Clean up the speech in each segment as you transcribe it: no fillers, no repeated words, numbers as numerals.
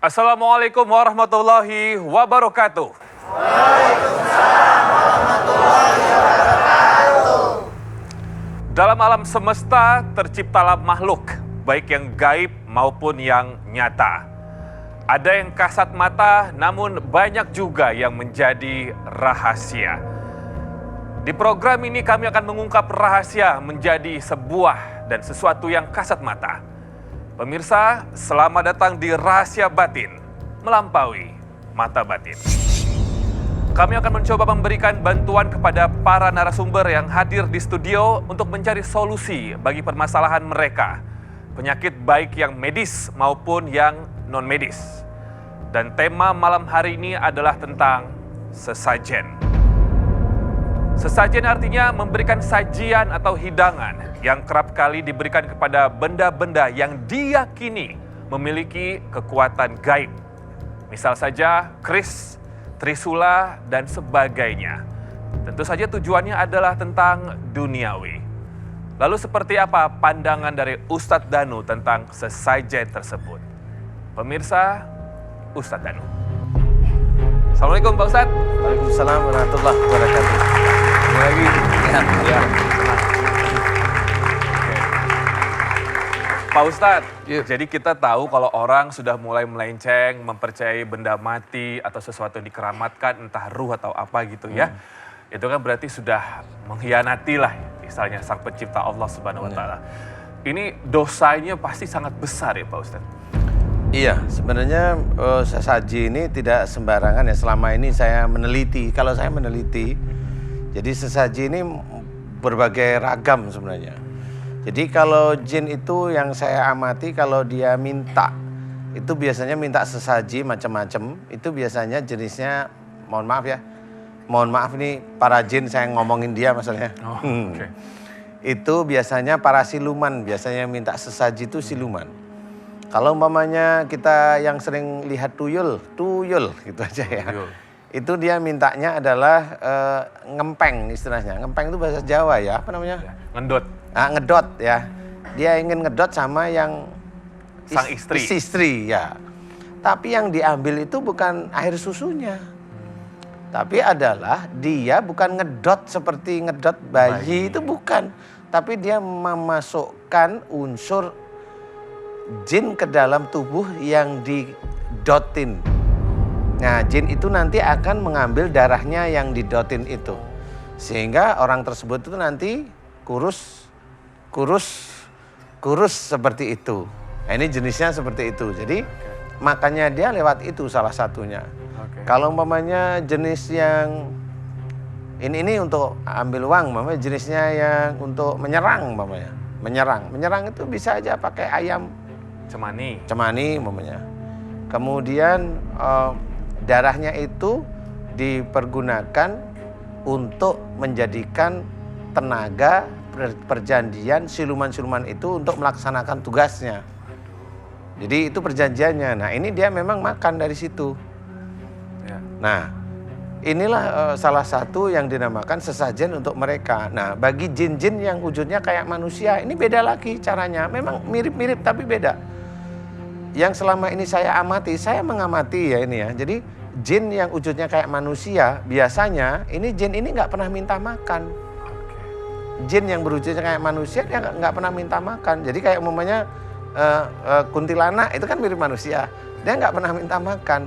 Assalamualaikum warahmatullahi wabarakatuh. Waalaikumsalam warahmatullahi wabarakatuh. Dalam alam semesta terciptalah makhluk, baik yang gaib maupun yang nyata. Ada yang kasat mata, namun banyak juga yang menjadi rahasia. Di program ini kami akan mengungkap rahasia menjadi sebuah dan sesuatu yang kasat mata. Pemirsa, selamat datang di Rahasia Batin, melampaui mata batin. Kami akan mencoba memberikan bantuan kepada para narasumber yang hadir di studio untuk mencari solusi bagi permasalahan mereka. Penyakit baik yang medis maupun yang non-medis. Dan tema malam hari ini adalah tentang sesajen. Sesajen artinya memberikan sajian atau hidangan yang kerap kali diberikan kepada benda-benda yang diyakini memiliki kekuatan gaib. Misal saja keris, trisula, dan sebagainya. Tentu saja tujuannya adalah tentang duniawi. Lalu seperti apa pandangan dari Ustadz Danu tentang sesajen tersebut? Pemirsa, Ustadz Danu. Assalamualaikum Pak Ustadz. Waalaikumsalam warahmatullahi wabarakatuh. Lagi. Ya. Pak Ustadz, jadi kita tahu kalau orang sudah mulai melenceng, mempercayai benda mati atau sesuatu yang dikeramatkan, entah ruh atau apa gitu ya. Itu kan berarti sudah mengkhianati lah misalnya sang pencipta Allah Subhanahu wa Ta'ala. Ini dosanya pasti sangat besar ya Pak Ustadz? Iya, sebenarnya sesaji ini tidak sembarangan ya. Selama ini saya meneliti, kalau saya meneliti, jadi sesaji ini berbagai ragam sebenarnya. Jadi kalau jin itu yang saya amati, kalau dia minta, itu biasanya minta sesaji macam-macam. Itu biasanya jenisnya, mohon maaf nih para jin, saya ngomongin dia maksudnya. Okay. Itu biasanya para siluman, biasanya minta sesaji itu siluman. Kalau umpamanya kita yang sering lihat tuyul gitu aja ya. Tuyul. Itu dia mintanya adalah ngempeng istilahnya. Ngempeng itu bahasa Jawa ya, apa namanya? Ngendot. Ngedot ya. Dia ingin ngedot sama yang Sang istri. Istri ya. Tapi yang diambil itu bukan air susunya. Tapi adalah dia bukan ngedot seperti ngedot bayi. Itu bukan. Tapi dia memasukkan unsur jin ke dalam tubuh yang didotin. Nah, jin itu nanti akan mengambil darahnya yang didotin itu. Sehingga orang tersebut itu nanti kurus seperti itu. Nah, ini jenisnya seperti itu. Jadi makanya dia lewat itu salah satunya. Kalau umpamanya jenis yang ini untuk ambil uang, umpamanya jenisnya yang untuk menyerang umpamanya. Menyerang itu bisa aja pakai ayam cemani umpamanya. Kemudian darahnya itu dipergunakan untuk menjadikan tenaga perjanjian siluman-siluman itu untuk melaksanakan tugasnya. Jadi itu perjanjiannya. Nah, ini dia memang makan dari situ. Ya. Nah, inilah salah satu yang dinamakan sesajen untuk mereka. Nah, bagi jin-jin yang wujudnya kayak manusia, ini beda lagi caranya. Memang mirip-mirip tapi beda. Yang selama ini saya mengamati ya ini ya. Jadi jin yang wujudnya kayak manusia, biasanya ini jin ini nggak pernah minta makan. Jin yang berwujudnya kayak manusia dia nggak pernah minta makan. Jadi kayak umumnya kuntilanak itu kan mirip manusia, dia nggak pernah minta makan.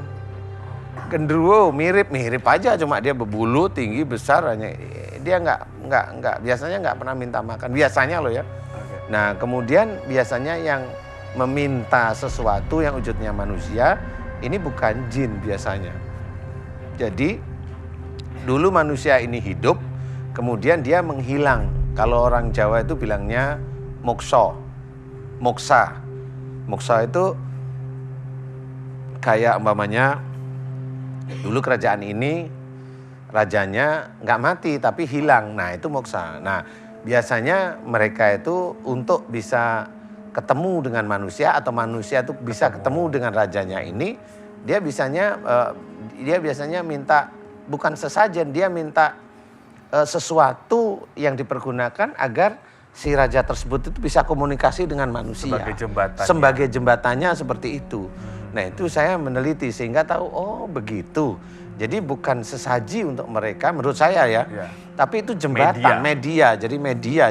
Genderuwo mirip aja, cuma dia berbulu tinggi besar, hanya dia nggak biasanya nggak pernah minta makan biasanya loh ya. Nah kemudian biasanya yang meminta sesuatu yang wujudnya manusia ini bukan jin biasanya. Jadi dulu manusia ini hidup, kemudian dia menghilang. Kalau orang Jawa itu bilangnya moksa. Moksa itu kayak umpamanya dulu kerajaan ini rajanya nggak mati tapi hilang. Nah itu moksa. Nah biasanya mereka itu untuk bisa ketemu dengan manusia atau manusia itu bisa ketemu dengan rajanya ini, dia biasanya minta bukan sesajen, dia minta sesuatu yang dipergunakan agar si raja tersebut itu bisa komunikasi dengan manusia. Sebagai jembatannya. Sebagai jembatannya seperti itu. Nah itu saya meneliti sehingga tahu, oh begitu. Jadi bukan sesaji untuk mereka menurut saya ya. Iya. Tapi itu jembatan, media.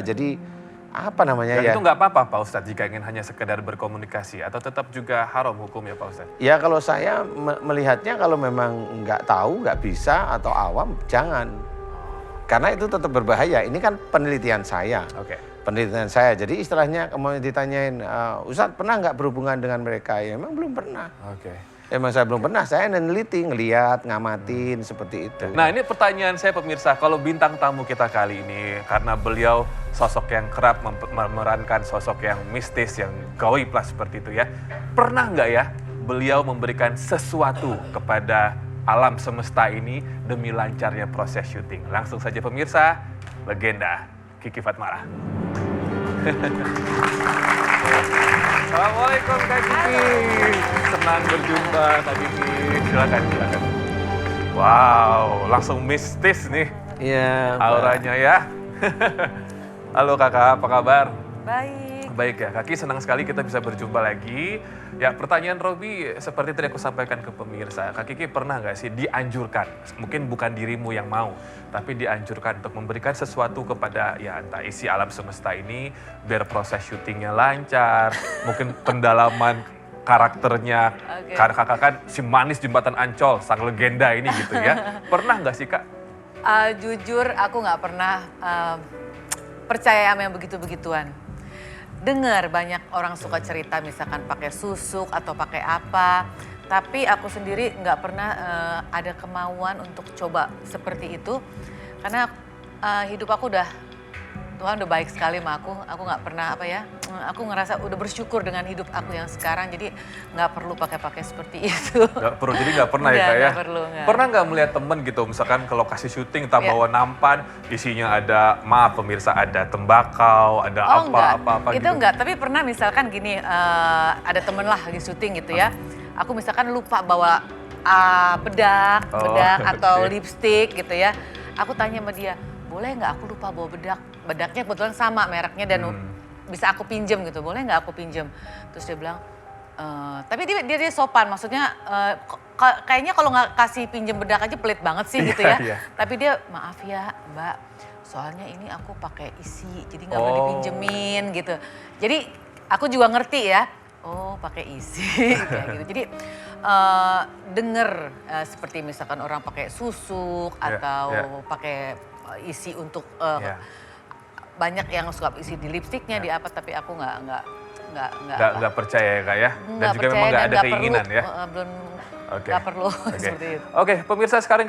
Jadi apa namanya Dan ya. itu nggak apa-apa Pak Ustadz jika ingin hanya sekedar berkomunikasi atau tetap juga haram hukumnya Pak Ustadz? Ya kalau saya melihatnya kalau memang nggak tahu, nggak bisa atau awam, jangan. Karena itu tetap berbahaya. Ini kan penelitian saya. Oke. Penelitian saya. Jadi istilahnya mau ditanyain, Ustadz pernah nggak berhubungan dengan mereka? Ya memang belum pernah. Oke. Emang saya belum pernah, saya neliti, ngeliat, ngamatin seperti itu. Nah ini pertanyaan saya pemirsa, kalau bintang tamu kita kali ini, karena beliau sosok yang kerap memerankan sosok yang mistis, yang gaib lah seperti itu ya. Pernah nggak ya beliau memberikan sesuatu kepada alam semesta ini demi lancarnya proses syuting? Langsung saja pemirsa, legenda Kiki Fatmala. Assalamualaikum Kak Kiki. Senang berjumpa Kak Kiki. Silakan. Wow, langsung mistis nih Iya. auranya ya. Halo Kakak, apa kabar? Baik. Baik ya, Kaki senang sekali kita bisa berjumpa lagi. Ya pertanyaan Robi seperti tadi aku sampaikan ke pemirsa. Kak Kiki pernah nggak sih dianjurkan, mungkin bukan dirimu yang mau, tapi dianjurkan untuk memberikan sesuatu kepada ya entah isi alam semesta ini biar proses syutingnya lancar, mungkin pendalaman karakternya. Oke. Karena kakak kan si manis jembatan Ancol, sang legenda ini gitu ya. Pernah nggak sih Kak? Jujur aku nggak pernah percaya sama yang begitu-begituan. Dengar banyak orang suka cerita misalkan pakai susuk atau pakai apa. Tapi aku sendiri nggak pernah ada kemauan untuk coba seperti itu. Karena hidup aku Tuhan udah baik sekali sama aku. Aku nggak pernah aku ngerasa udah bersyukur dengan hidup aku yang sekarang. Jadi nggak perlu pakai-pakai seperti itu. Nggak perlu, jadi nggak pernah ya Kak ya? Nggak perlu, nggak. Pernah nggak melihat temen gitu, misalkan ke lokasi syuting, tak Iya. bawa nampan, isinya ada, maaf pemirsa, ada tembakau, ada apa-apa itu gitu. enggak. Tapi pernah misalkan gini, ada temen lah lagi syuting gitu ya. Aku misalkan lupa bawa bedak atau oke. lipstick gitu ya. Aku tanya sama dia, boleh nggak aku lupa bawa bedak? Bedaknya kebetulan sama mereknya dan bisa aku pinjem gitu, boleh nggak aku pinjem? Terus dia bilang, tapi dia sopan, maksudnya kayaknya kalau nggak kasih pinjem bedak aja pelit banget sih gitu ya. Iya. Tapi dia, maaf ya Mbak, soalnya ini aku pakai isi, jadi nggak mau dipinjemin gitu. Jadi aku juga ngerti ya, oh pakai isi kayak gitu. Jadi denger seperti misalkan orang pakai susuk atau pakai isi untuk Iya. banyak yang suka isi di lipstiknya di apa, tapi aku Nggak percaya ya Kak ya? Dan nggak juga memang percaya nggak dan ada nggak keinginan perlu, ya? belum Oke. nggak perlu Oke. seperti itu. Oke, pemirsa sekarang kita